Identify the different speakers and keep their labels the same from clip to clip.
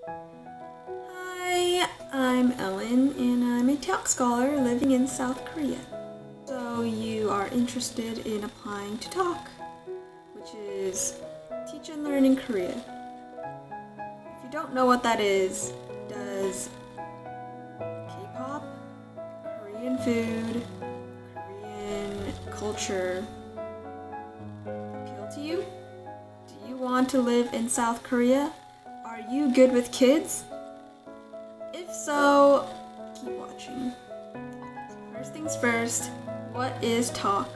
Speaker 1: Hi, I'm Elleinn and I'm a TaLK scholar living in South Korea. So you are interested in applying to TaLK, which is Teach and Learn in Korea. If you don't know what that is, does K-pop, Korean food, Korean culture appeal to you? Do you want to live in South Korea? Are you good with kids? If so, keep watching. First things first, what is TaLK?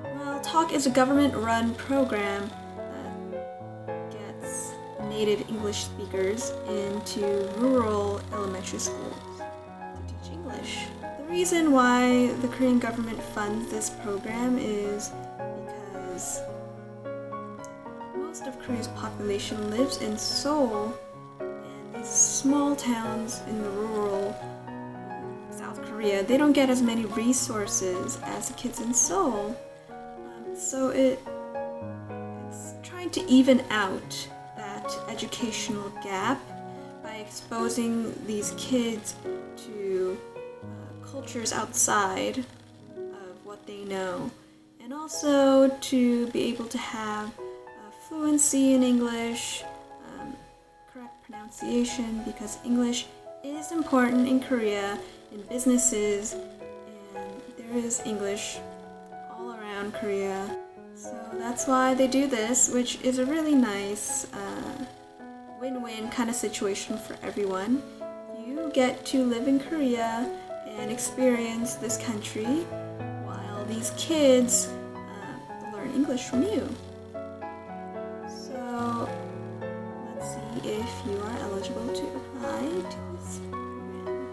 Speaker 1: Well, TaLK is a government-run program that gets native English speakers into rural elementary schools to teach English. The reason why the Korean government funds this program is because most of Korea's population lives in Seoul, and these small towns in the rural South Korea, they don't get as many resources as the kids in Seoul. So it's trying to even out that educational gap by exposing these kids to cultures outside of what they know, and also to be able to have fluency in English, correct pronunciation, because English is important in Korea, in businesses, and there is English all around Korea. So that's why they do this, which is a really nice win-win kind of situation for everyone. You get to live in Korea and experience this country while these kids learn English from you. So let's see if you are eligible to apply to this program.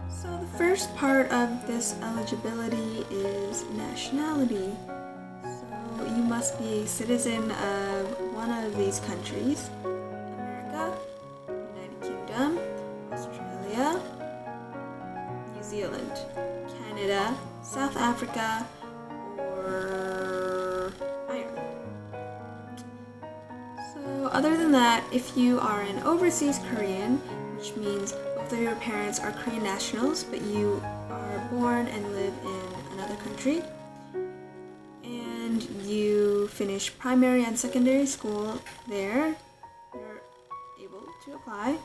Speaker 1: So the first part of this eligibility is nationality. So you must be a citizen of one of these countries: America, United Kingdom, Australia, New Zealand, Canada, South Africa, or Ireland. So other than that, if you are an overseas Korean, which means both of your parents are Korean nationals, but you are born and live in another country, and you finish primary and secondary school there, you're able to apply.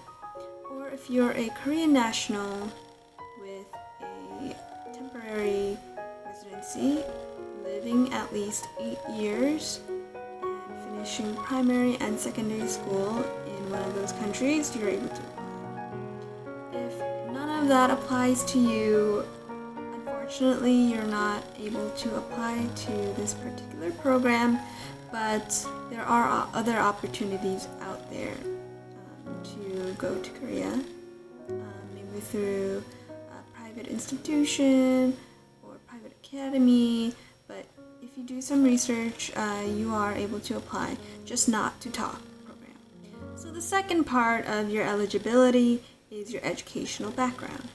Speaker 1: Or if you're a Korean national with a temporary residency, living at least 8 years, and finishing primary and secondary school in one of those countries, you're able to apply. If none of that applies to you, unfortunately, you're not able to apply to this particular program, but there are other opportunities out there to go to Korea, maybe through a private institution or private academy, but if you do some research, you are able to apply, just not to TaLK program. So the second part of your eligibility is your educational background.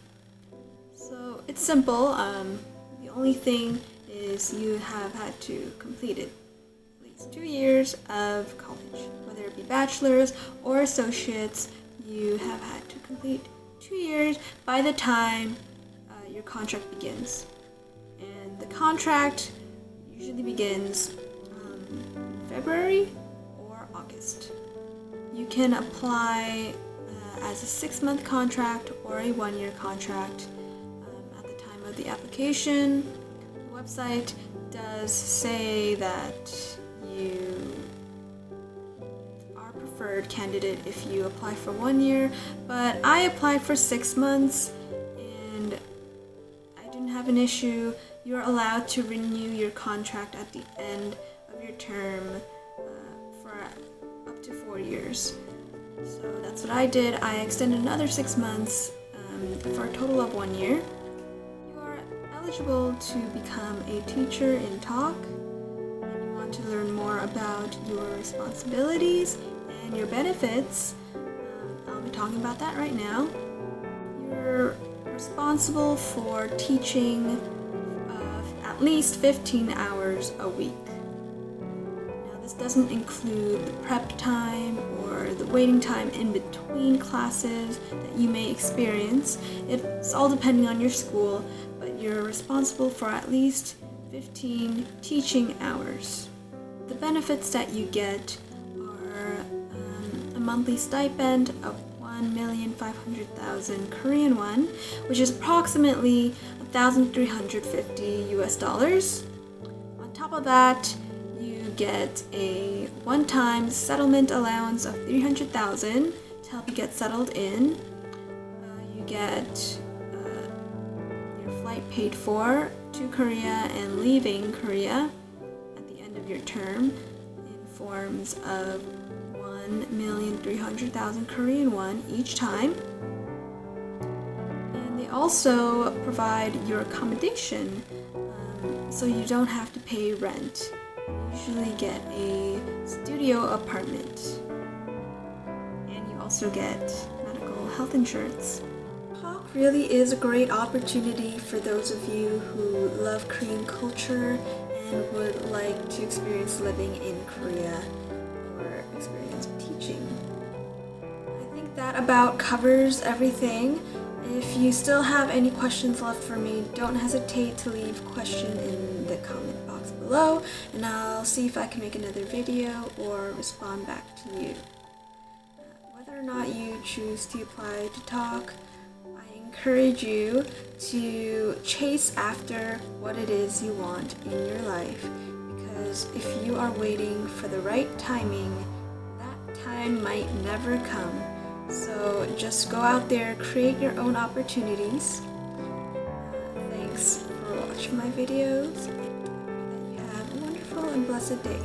Speaker 1: So it's simple. The only thing is you have had to complete it at least 2 years of college, whether it be bachelor's or associates. You have had to complete 2 years by the time your contract begins, and the contract usually begins February or August. You can apply as a 6-month contract or a 1-year contract. At the time of the application, the website does say that you are preferred candidate if you apply for 1 year, but I applied for 6 months and I didn't have an issue. You're allowed to renew your contract at the end of your term for up to 4 years. So that's what I did. I extended another 6 months for a total of 1 year. You are eligible to become a teacher in TaLK, and you want to learn more about your responsibilities and your benefits. I'll be talking about that right now. You're responsible for teaching at least 15 hours a week. Now, the This doesn't include the prep time or the waiting time in between classes that you may experience. It's all depending on your school, but you're responsible for at least 15 teaching hours. The benefits that you get are a monthly stipend of 1,500,000 Korean won, which is approximately 1,350 US dollars. On top of that, you get a one-time settlement allowance of 300,000 to help you get settled in. You get your flight paid for to Korea and leaving Korea at the end of your term in forms of 1,300,000 Korean won each time. And they also provide your accommodation, so you don't have to pay rent. You usually get a studio apartment, and you also get medical health insurance. TaLK really is a great opportunity for those of you who love Korean culture and would like to experience living in Korea or experience teaching. I think that about covers everything. If you still have any questions left for me, don't hesitate to leave a question in the comment box below, and I'll see if I can make another video or respond back to you. Whether or not you choose to apply to TaLK, I encourage you to chase after what it is you want in your life, because if you are waiting for the right timing, that time might never come. So just go out there, create your own opportunities. Thanks for watching my videos, and you have a wonderful and blessed day.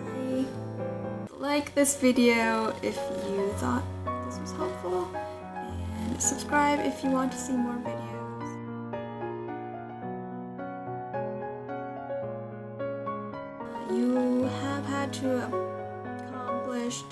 Speaker 1: Bye. Like this video if you thought this was helpful, and subscribe if you want to see more videos. You have had to accomplish